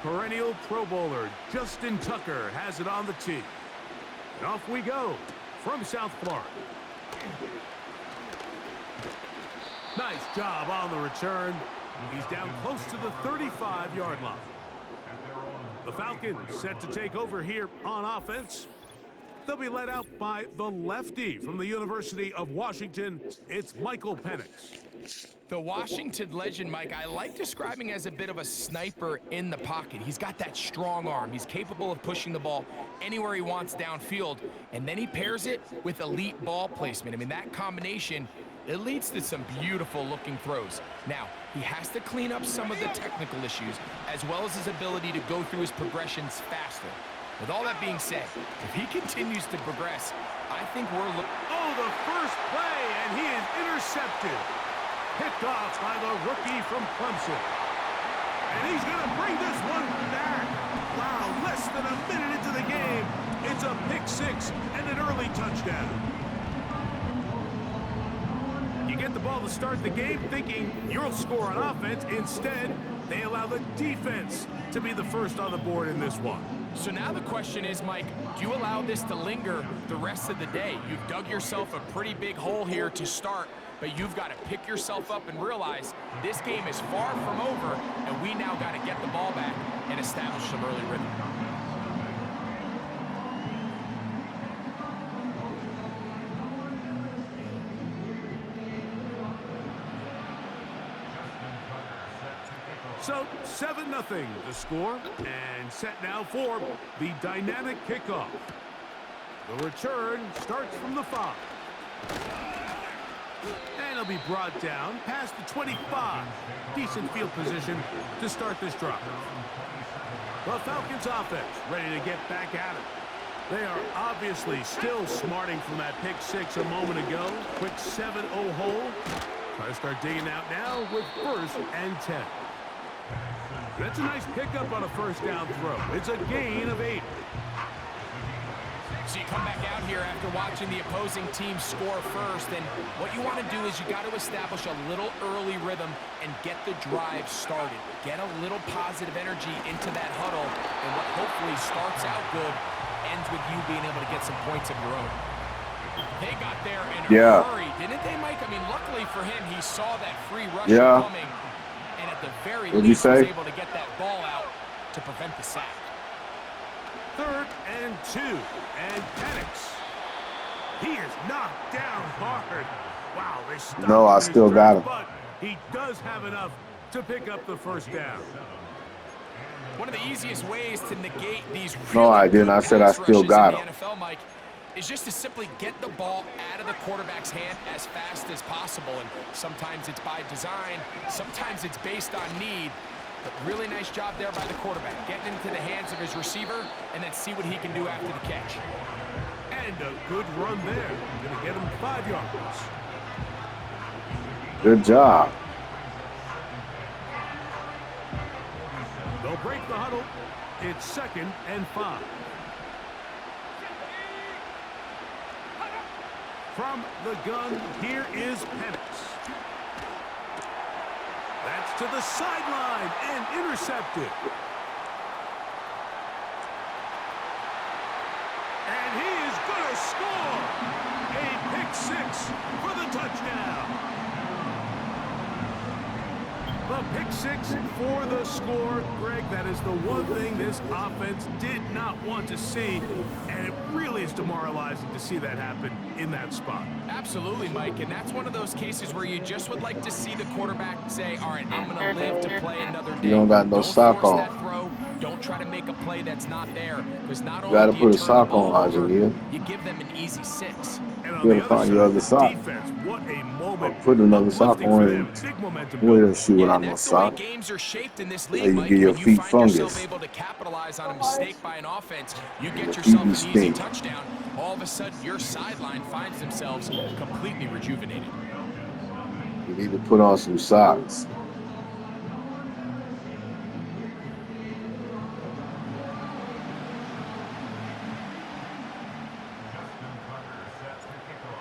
perennial Pro Bowler, Justin Tucker, has it on the tee. And off we go from South Florida. Nice job on the return. He's down close to the 35-yard line. The Falcons set to take over here on offense. They'll be led out by the lefty from the University of Washington. It's Michael Penix. The Washington legend, Mike, I like describing as a bit of a sniper in the pocket. He's got that strong arm. He's capable of pushing the ball anywhere he wants downfield, and then he pairs it with elite ball placement. I mean, that combination, it leads to some beautiful-looking throws. Now, he has to clean up some of the technical issues, as well as his ability to go through his progressions faster. With all that being said, if he continues to progress, I think we're looking... Oh, the first play, and he is intercepted. Picked off by the rookie from Clemson. And he's going to bring this one back. Wow, less than a minute into the game. It's a pick six and an early touchdown. You get the ball to start the game thinking you'll score on offense. Instead, they allow the defense to be the first on the board in this one. So now the question is, Mike, do you allow this to linger the rest of the day? You've dug yourself a pretty big hole here to start, but you've got to pick yourself up and realize this game is far from over, and we now got to get the ball back and establish some early rhythm. So 7-0 the score, and set now for the dynamic kickoff. The return starts from the 5. And it'll be brought down past the 25. Decent field position to start this drive. The Falcons offense ready to get back at it. They are obviously still smarting from that pick six a moment ago. Quick 7-0 hole. Try to start digging out now with 1st and 10. That's a nice pickup on a first down throw. It's a gain of 8. So you come back out here after watching the opposing team score first, and what you want to do is you got to establish a little early rhythm and get the drive started. Get a little positive energy into that huddle, and what hopefully starts out good ends with you being able to get some points of your own. They got there in a hurry, didn't they, Mike? I mean, luckily for him, he saw that free rush coming. And at the very least, was able to get that ball out to prevent the sack. 3rd and 2, and Penix. He is knocked down hard. Wow, they stopped. No, I still got him. But he does have enough to pick up the first down. One of the easiest ways to negate these No, I didn't. I said I still got him. NFL, Mike, is just to simply get the ball out of the quarterback's hand as fast as possible. And sometimes it's by design, sometimes it's based on need. But really nice job there by the quarterback, getting into the hands of his receiver, and then see what he can do after the catch. And a good run there. Going to get him 5 yards. Good job. They'll break the huddle. It's 2nd and 5. From the gun, here is Penix. That's to the sideline and intercepted. And he is going to score. A pick six for the touchdown. The pick six for the score. Greg, that is the one thing this offense did not want to see, and it really is demoralizing to see that happen in that spot. Absolutely, Mike, and that's one of those cases where you just would like to see the quarterback say, all right, I'm going to live to play another day. You don't got no sock on. That throw. Don't try to make a play that's not there, because not only you got to do put you a sock on, over, Elijah. you give them an easy 6. You gotta find your other sock. Defense, what a moment. Put another sock on and wear that shoe without no sock. Games are shaped in this So league, you Mike. get your When feet you find yourself fungus. able to capitalize on a mistake by an offense, you get yourself an easy touchdown. All of a sudden, your sideline finds themselves completely rejuvenated. You need to put on some socks.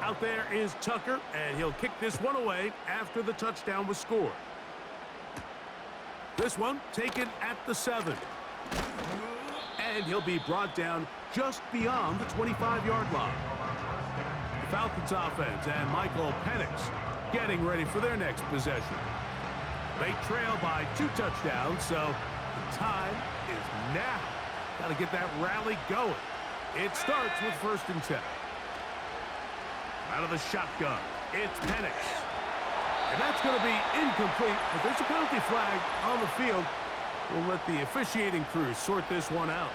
Out there is Tucker, and he'll kick this one away after the touchdown was scored. This one taken at the 7. And he'll be brought down just beyond the 25-yard line. The Falcons offense and Michael Penix getting ready for their next possession. They trail by 2 touchdowns, so the time is now. Got to get that rally going. It starts with 1st and 10. Out of the shotgun, it's Penix. And that's going to be incomplete, but there's a penalty flag on the field. We'll let the officiating crew sort this one out.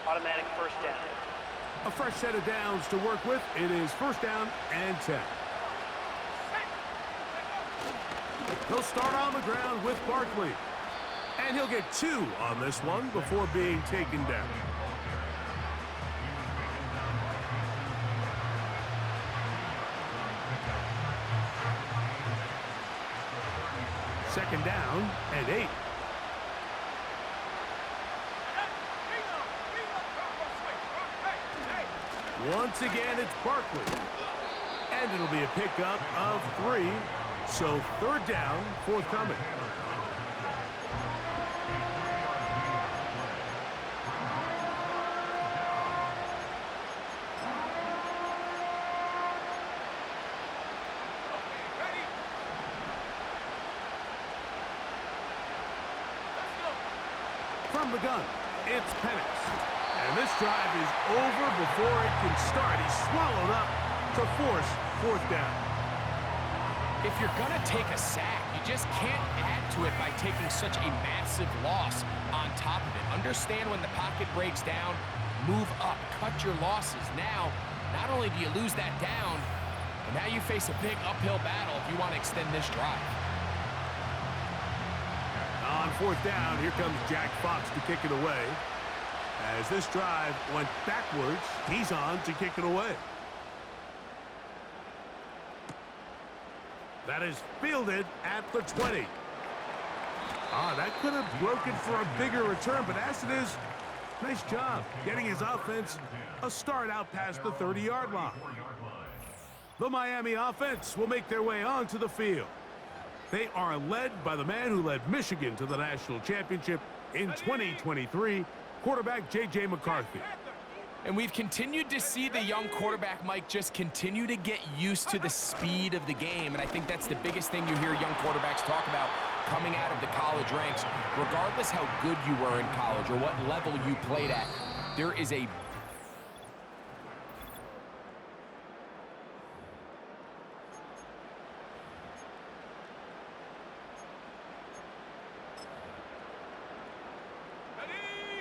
Automatic 1st down. A fresh set of downs to work with. It is 1st down and 10. He'll start on the ground with Barkley. And he'll get 2 on this one before being taken down. Second down and 8. Once again, it's Barkley. And it'll be a pickup of 3. So 3rd down, forthcoming. From the gun, it's Penix. And this drive is over before it can start. He's swallowed up to force 4th down. If you're going to take a sack, you just can't add to it by taking such a massive loss on top of it. Understand when the pocket breaks down, move up, cut your losses. Now, not only do you lose that down, but now you face a big uphill battle if you want to extend this drive. On 4th down, here comes Jack Fox to kick it away. As this drive went backwards, he's on to kick it away. That is fielded at the 20. That could have broken for a bigger return, but as it is, nice job getting his offense a start out past the 30-yard line. The Miami offense will make their way onto the field. They are led by the man who led Michigan to the national championship in 2023, quarterback J.J. McCarthy. And we've continued to see the young quarterback, Mike, just continue to get used to the speed of the game. And I think that's the biggest thing you hear young quarterbacks talk about coming out of the college ranks. Regardless how good you were in college or what level you played at, there is a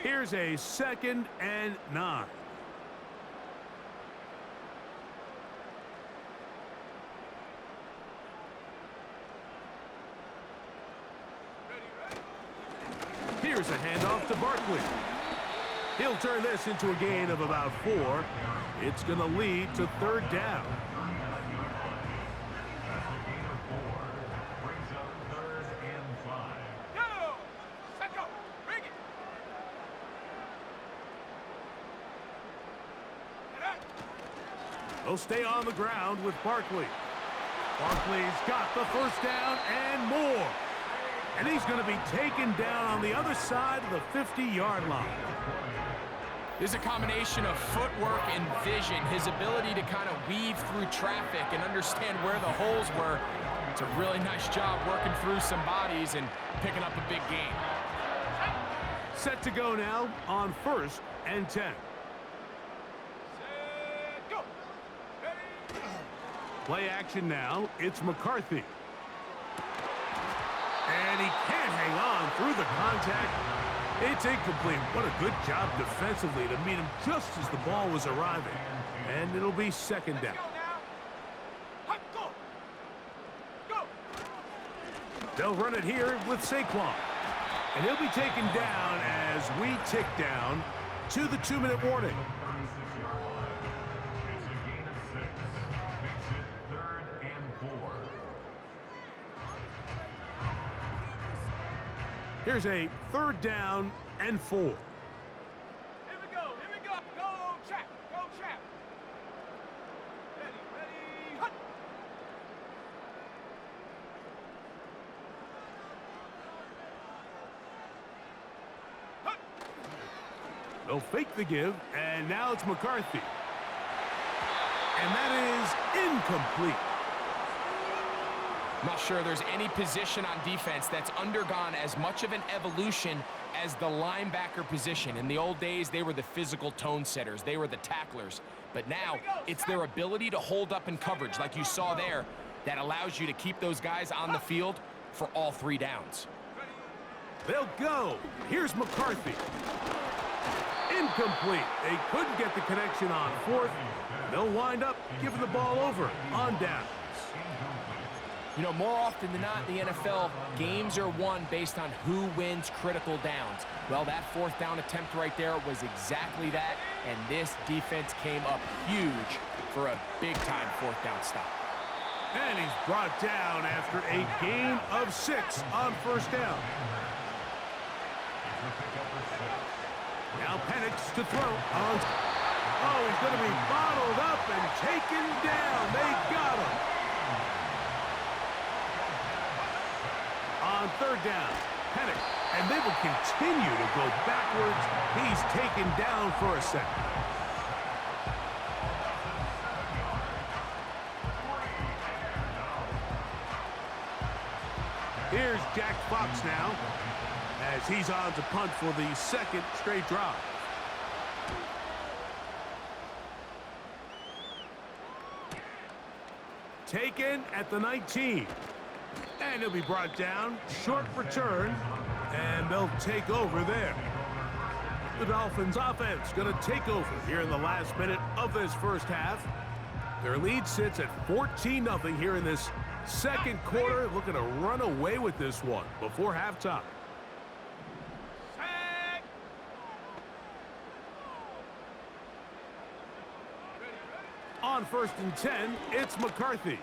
Here's a 2nd and 9. Here's a handoff to Barkley. He'll turn this into a gain of about 4. It's going to lead to 3rd down. They'll stay on the ground with Barkley. Barkley's got the 1st down and more. And he's going to be taken down on the other side of the 50-yard line. There's a combination of footwork and vision, his ability to kind of weave through traffic and understand where the holes were. It's a really nice job working through some bodies and picking up a big gain. Set to go now on 1st and 10. Play action now. It's McCarthy. And he can't hang on through the contact. It's incomplete. What a good job defensively to meet him just as the ball was arriving. And it'll be 2nd down. They'll run it here with Saquon. And he'll be taken down as we tick down to the 2-minute warning. Here's a 3rd down and 4. Here we go, go trap, Ready, hut. They'll fake the give, and now it's McCarthy. And that is incomplete. I'm not sure there's any position on defense that's undergone as much of an evolution as the linebacker position. In the old days, they were the physical tone setters. They were the tacklers. But now, it's their ability to hold up in coverage, like you saw there, that allows you to keep those guys on the field for all 3 downs. They'll go. Here's McCarthy. Incomplete. They couldn't get the connection on 4th. They'll wind up giving the ball over on downs. You know, more often than not in the NFL, games are won based on who wins critical downs. Well, that 4th down attempt right there was exactly that, and this defense came up huge for a big-time 4th down stop. And he's brought down after a gain of 6 on 1st down. Now Penix to throw. Oh, he's going to be bottled up and taken down. They got him. On 3rd down, Penix, and they will continue to go backwards. He's taken down for a second. Here's Jack Fox now, as he's on to punt for the 2nd straight drive. Taken at the 19. And he'll be brought down. Short return. And they'll take over there. The Dolphins offense going to take over here in the last minute of this first half. Their lead sits at 14-0 here in this 2nd quarter. Looking to run away with this one before halftime. On 1st and 10, it's McCarthy.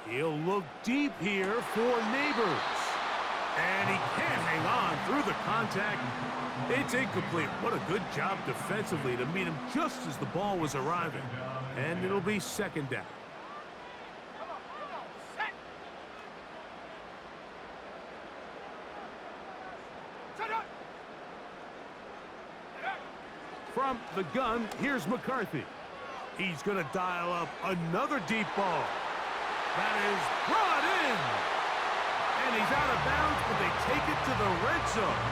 He'll look deep here for Neighbors. And he can't hang on through the contact. It's incomplete. What a good job defensively to meet him just as the ball was arriving. And it'll be 2nd down. From the gun, here's McCarthy. He's going to dial up another deep ball. That is brought in. And he's out of bounds, but they take it to the red zone.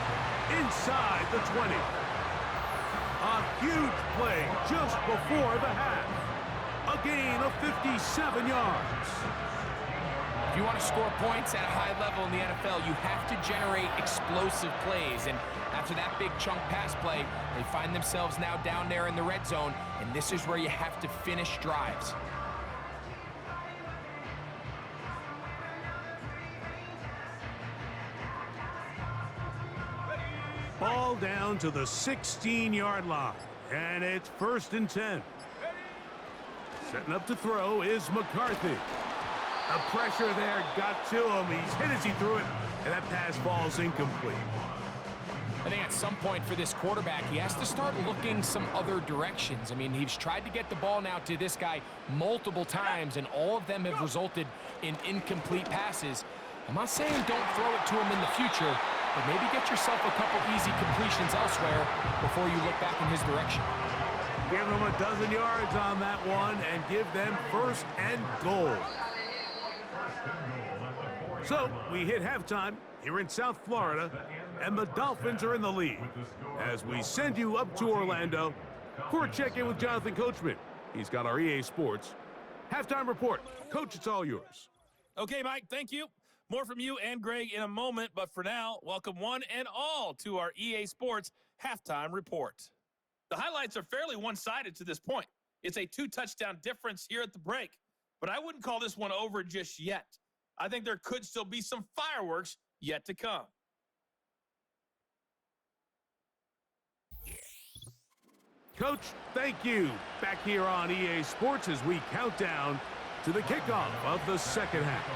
Inside the 20. A huge play just before the half. A gain of 57 yards. If you want to score points at a high level in the NFL, you have to generate explosive plays. And after that big chunk pass play, they find themselves now down there in the red zone, and this is where you have to finish drives. Ball down to the 16-yard line, and it's 1st and 10. Setting up to throw is McCarthy. The pressure there got to him. He's hit as he threw it, and that pass falls incomplete. I think at some point for this quarterback, he has to start looking some other directions. I mean, he's tried to get the ball now to this guy multiple times, and all of them have resulted in incomplete passes. I'm not saying don't throw it to him in the future, but maybe get yourself a couple easy completions elsewhere before you look back in his direction. Give them a dozen yards on that one and give them 1st and goal. So we hit halftime here in South Florida, and the Dolphins are in the lead. As we send you up to Orlando for a check-in with Jonathan Coachman. He's got our EA Sports halftime report. Coach, it's all yours. Okay, Mike, thank you. More from you and Greg in a moment, but for now, welcome one and all to our EA Sports halftime report. The highlights are fairly one-sided to this point. It's a 2-touchdown difference here at the break, but I wouldn't call this one over just yet. I think there could still be some fireworks yet to come. Coach, thank you. Back here on EA Sports as we count down to the kickoff of the 2nd half.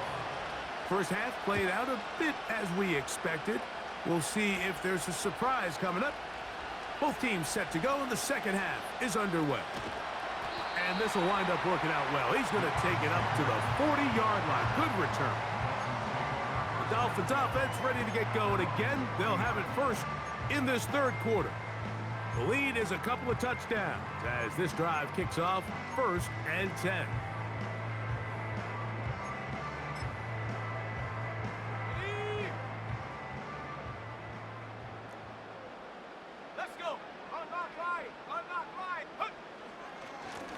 First half played out a bit as we expected. We'll see if there's a surprise coming up. Both teams set to go, and the 2nd half is underway. And this will wind up working out well. He's going to take it up to the 40-yard line. Good return. The Dolphins offense ready to get going again. They'll have it first in this 3rd quarter. The lead is a couple of touchdowns as this drive kicks off 1st and 10.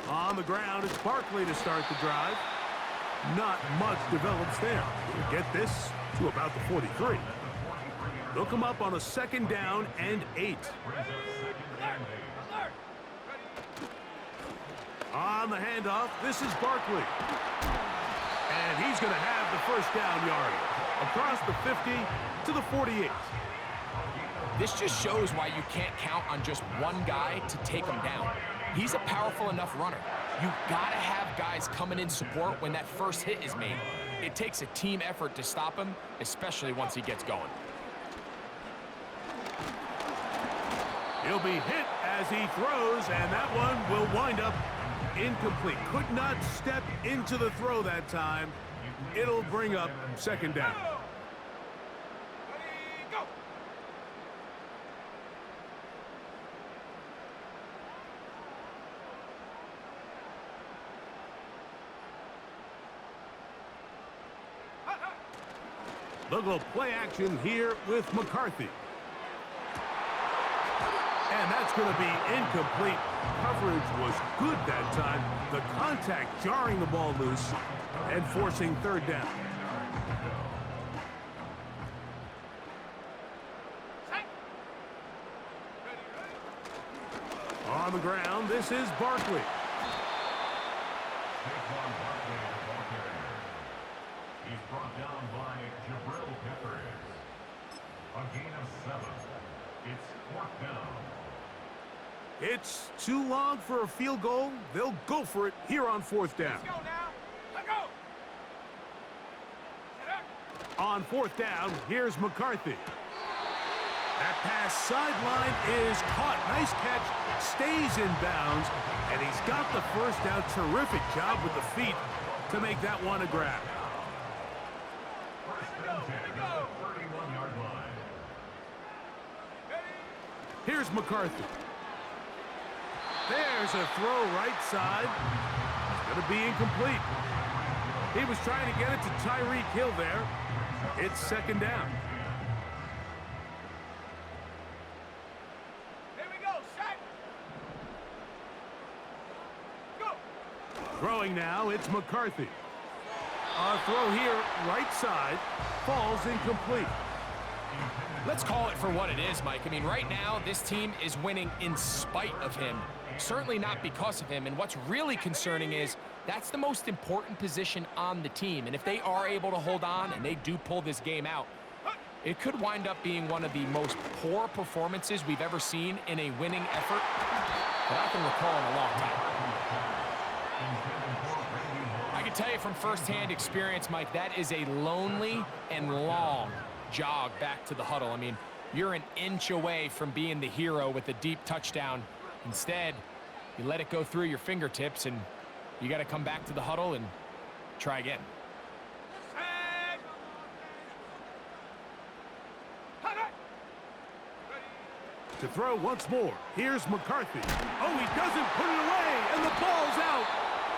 On the ground, it's Barkley to start the drive. Not much develops there. He'll get this to about the 43. They'll come up on a 2nd down and 8. On the handoff, this is Barkley. And he's going to have the 1st down yard across the 50 to the 48. This just shows why you can't count on just one guy to take him down. He's a powerful enough runner. You've got to have guys coming in support when that first hit is made. It takes a team effort to stop him, especially once he gets going. He'll be hit as he throws, and that one will wind up incomplete. Could not step into the throw that time. It'll bring up 2nd down. They'll go play action here with McCarthy. And that's going to be incomplete. Coverage was good that time. The contact jarring the ball loose and forcing 3rd down. On the ground, this is Barkley. He's brought down by Jabril Peppers. A gain of 7. It's 4th down. It's too long for a field goal. They'll go for it here on 4th down. Let's go now. Let's go. On 4th down, here's McCarthy. That pass sideline is caught. Nice catch. Stays in bounds. And he's got the 1st down. Terrific job with the feet to make that one a grab. Here's McCarthy. There's a throw right side. It's going to be incomplete. He was trying to get it to Tyreek Hill there. It's 2nd down. Here we go. Set. Go. Throwing now, it's McCarthy. A throw here, right side, falls incomplete. Let's call it for what it is, Mike. I mean, right now, this team is winning in spite of him. Certainly not because of him. And what's really concerning is that's the most important position on the team. And if they are able to hold on and they do pull this game out, it could wind up being one of the most poor performances we've ever seen in a winning effort that I can recall in a long time. I can tell you from firsthand experience, Mike, that is a lonely and long jog back to the huddle. I mean, you're an inch away from being the hero with a deep touchdown. Instead, you let it go through your fingertips, and you got to come back to the huddle and try again. To throw once more, here's McCarthy. Oh, he doesn't put it away, and the ball's out,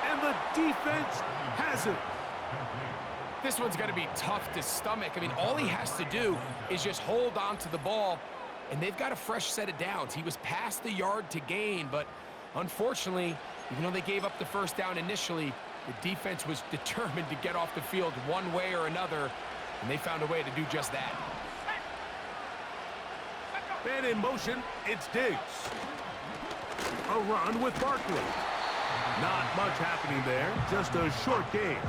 and the defense has it. This one's going to be tough to stomach. I mean, all he has to do is just hold on to the ball, and they've got a fresh set of downs. He was past the yard to gain, but unfortunately, even though they gave up the 1st down initially, the defense was determined to get off the field one way or another, and they found a way to do just that. Man in motion, it's Diggs. A run with Barkley. Not much happening there, just a short gain.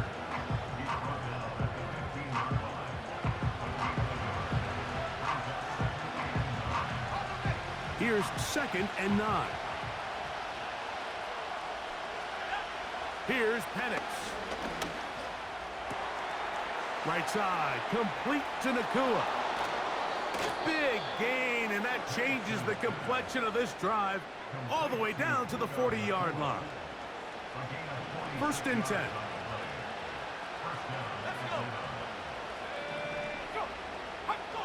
Here's 2nd and 9. Here's Penix. Right side, complete to Nakua. Big gain, and that changes the complexion of this drive all the way down to the 40-yard line. 1st and 10.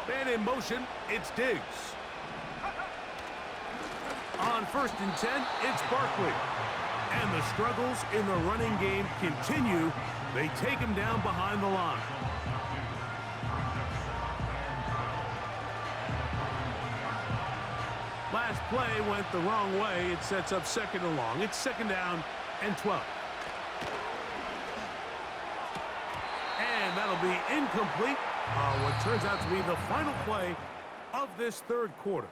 Man in motion, it's Diggs. On 1st and 10, it's Barkley. And the struggles in the running game continue. They take him down behind the line. Last play went the wrong way. It sets up 2nd and long. It's 2nd down and 12. And that'll be incomplete. What turns out to be the final play of this 3rd quarter.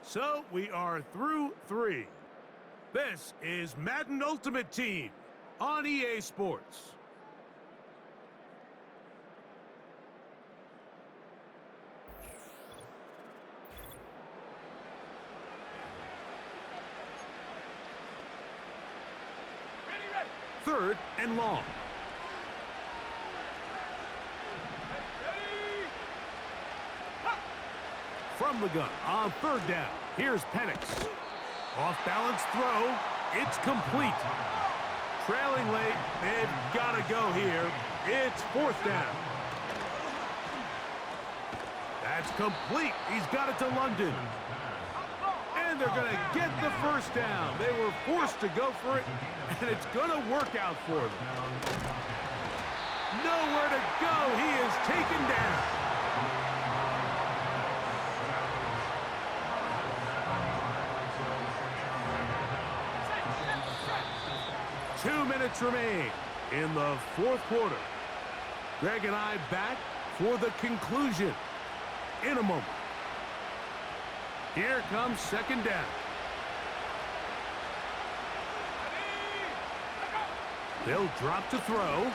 So we are through 3. This is Madden Ultimate Team on EA Sports. Ready. 3rd and long. Ready. From the gun on 3rd down. Here's Penix. Off-balance throw. It's complete. Trailing late. They've got to go here. It's 4th down. That's complete. He's got it to London. And they're going to get the 1st down. They were forced to go for it, and it's going to work out for them. Nowhere to go. He is taken down. 2 minutes remain in the 4th quarter. Greg and I back for the conclusion in a moment. Here comes 2nd down. They'll drop to throw.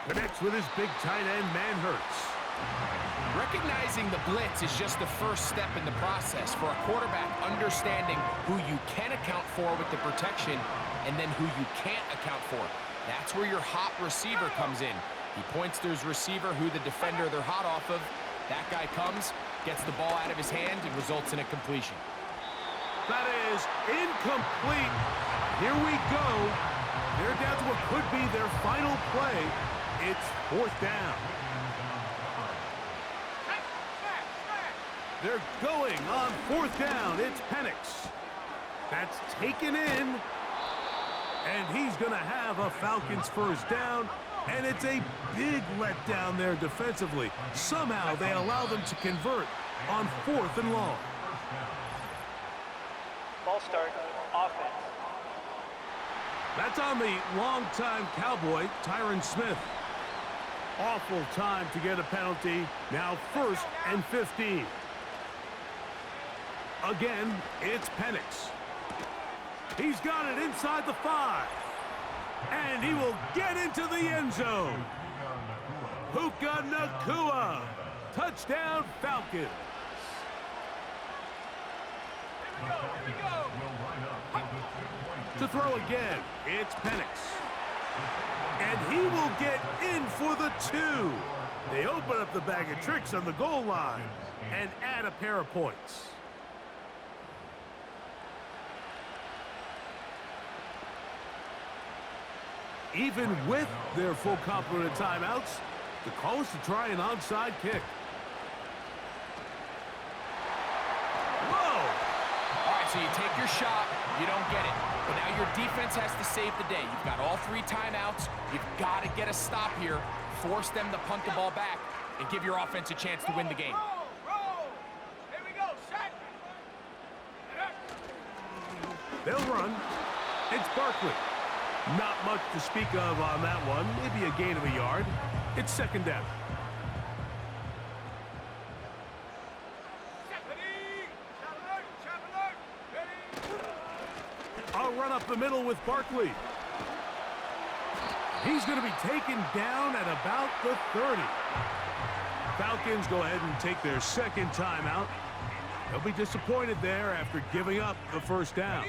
Connects with his big tight end, Manhurts. Recognizing the blitz is just the first step in the process for a quarterback understanding who you can account for with the protection and then who you can't account for. That's where your hot receiver comes in. He points to his receiver who the defender they're hot off of. That guy comes, gets the ball out of his hand, and results in a completion. That is incomplete. Here we go. They're down to what could be their final play. It's 4th down. They're going on 4th down. It's Penix. That's taken in. And he's going to have a Falcons 1st down. And it's a big letdown there defensively. Somehow they allow them to convert on 4th and long. Ball start, offense. That's on the longtime Cowboy, Tyron Smith. Awful time to get a penalty. Now 1st and 15. Again, it's Penix. He's got it inside the 5. And he will get into the end zone. Puka Nacua. Touchdown, Falcons. Here we go. To throw again, it's Penix. And he will get in for the 2. They open up the bag of tricks on the goal line and add a pair of points. Even with their full complement of timeouts, the call is to try an onside kick. Whoa! All right, so you take your shot, you don't get it. But now your defense has to save the day. You've got all 3 timeouts. You've got to get a stop here, force them to punt the ball back, and give your offense a chance to win the game. Roll. Here we go. Set. They'll run. It's Barkley. Not much to speak of on that one. Maybe a gain of a yard. It's 2nd down. I'll run up the middle with Barkley. He's going to be taken down at about the 30. Falcons go ahead and take their 2nd timeout. They'll be disappointed there after giving up the 1st down.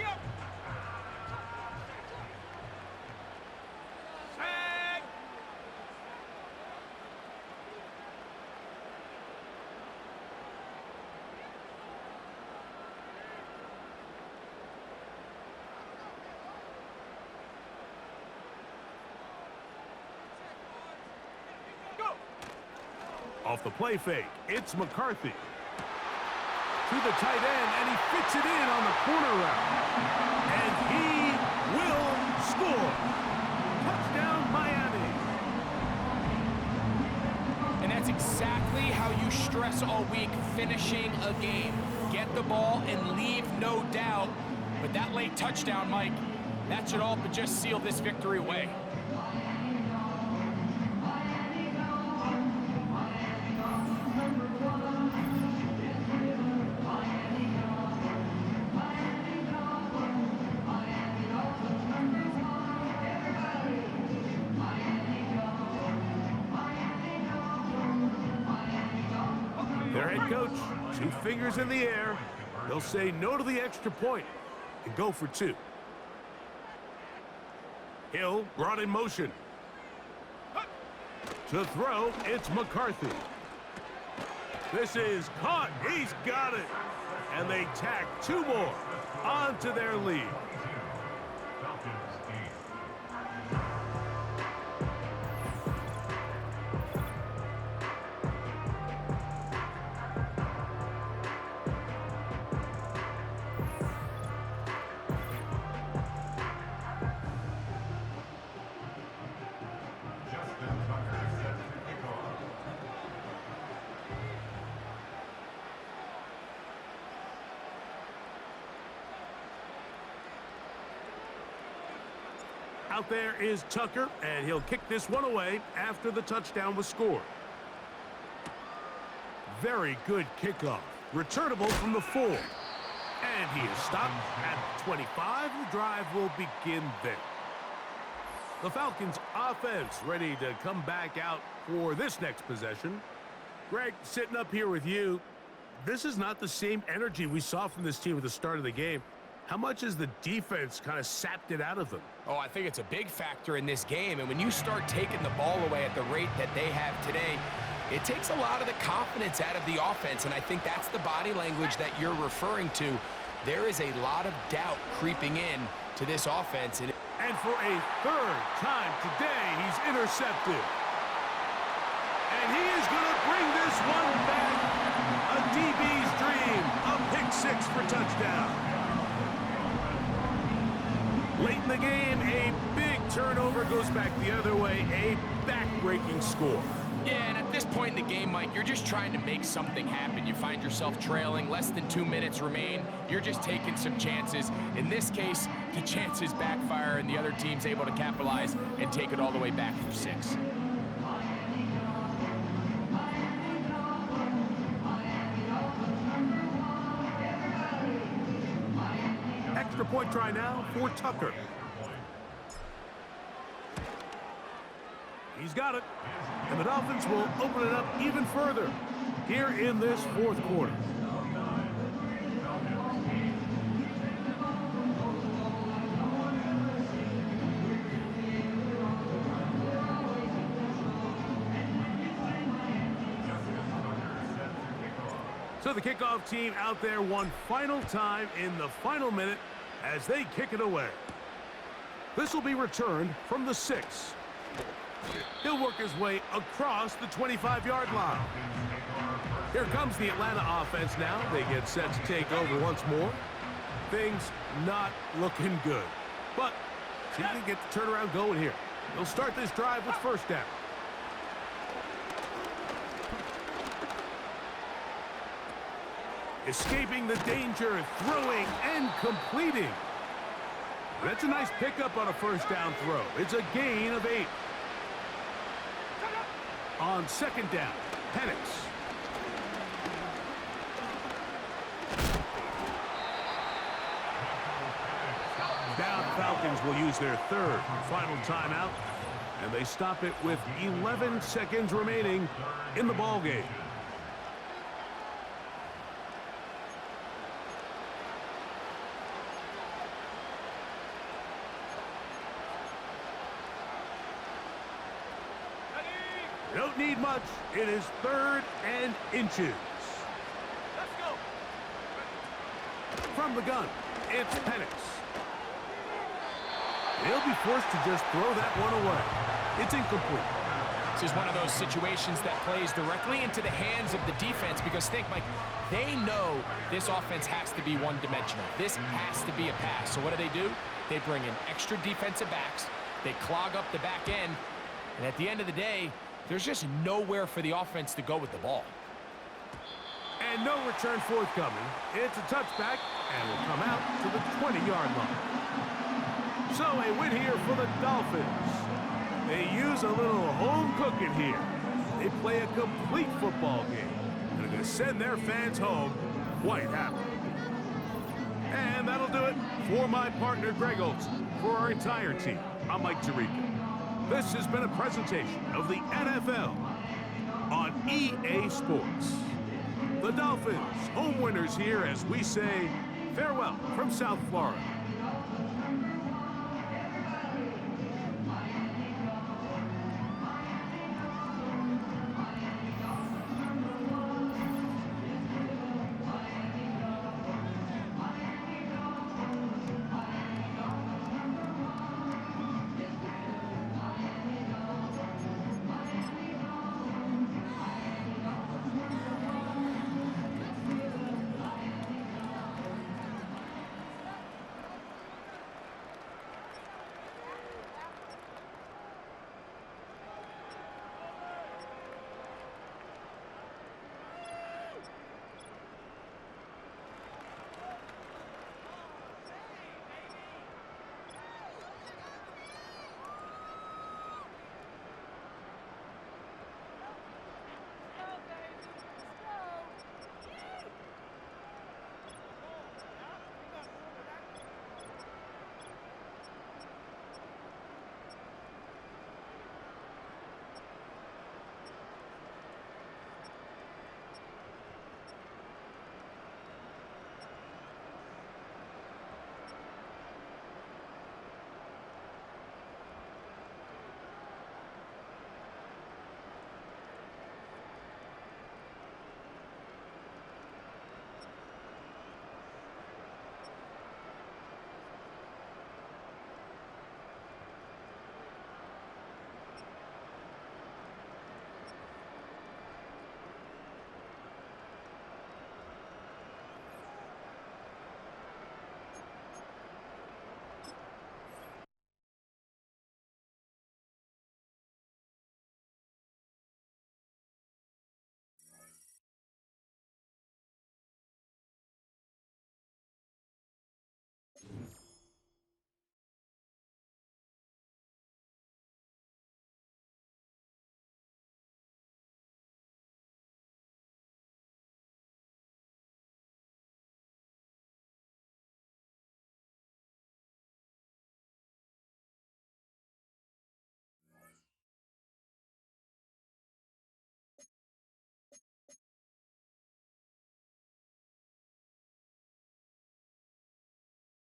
Off the play fake, it's McCarthy. to the tight end, and he fits it in on the corner route. And he will score. Touchdown, Miami. And that's exactly how you stress all week, finishing a game. Get the ball and leave no doubt. But that late touchdown, Mike, that should all but just seal this victory away. Their head coach, 2 fingers in the air. They'll say no to the extra point and go for 2. Hill brought in motion. To throw, it's McCarthy. This is caught. He's got it. And they tack 2 more onto their lead. Out there is Tucker, and he'll kick this one away after the touchdown was scored. Very good kickoff. Returnable from the 4. And he is stopped at 25. The drive will begin there. The Falcons offense ready to come back out for this next possession. Greg, sitting up here with you, this is not the same energy we saw from this team at the start of the game. How much has the defense kind of sapped it out of them? Oh, I think it's a big factor in this game. And when you start taking the ball away at the rate that they have today, it takes a lot of the confidence out of the offense. And I think that's the body language that you're referring to. There is a lot of doubt creeping in to this offense. And for a 3rd time today, he's intercepted. And he is going to bring this one back. A DB's dream. A pick 6 for touchdown. Late in the game, a big turnover goes back the other way. A back-breaking score. Yeah, and at this point in the game, Mike, you're just trying to make something happen. You find yourself trailing. Less than 2 minutes remain. You're just taking some chances. In this case, the chances backfire, and the other team's able to capitalize and take it all the way back for 6. Extra point try now for Tucker. He's got it. And the Dolphins will open it up even further here in this 4th quarter. So the kickoff team out there one final time in the final minute as they kick it away. This will be returned from the 6. He'll work his way across the 25-yard line. Here comes the Atlanta offense now. They get set to take over once more. Things not looking good. But see if they can get the turnaround going here. They'll start this drive with 1st down. Escaping the danger, throwing and completing. That's a nice pickup on a 1st down throw. It's a gain of 8. On 2nd down, Penix. Down Falcons will use their 3rd and final timeout, and they stop it with 11 seconds remaining in the ballgame. Don't need much. It is 3rd and inches. Let's go. From the gun, it's Penix. He'll be forced to just throw that one away. It's incomplete. This is one of those situations that plays directly into the hands of the defense because think, Mike, they know this offense has to be one-dimensional. This has to be a pass. So what do? They bring in extra defensive backs. They clog up the back end. And at the end of the day, there's just nowhere for the offense to go with the ball. And no return forthcoming. It's a touchback, and will come out to the 20-yard line. So a win here for the Dolphins. They use a little home cooking here. They play a complete football game. And they're going to send their fans home quite happy. And that'll do it for my partner, Greg Olson. For our entire team, I'm Mike Tirico. This has been a presentation of the NFL on EA Sports. The Dolphins, home winners here as we say farewell from South Florida.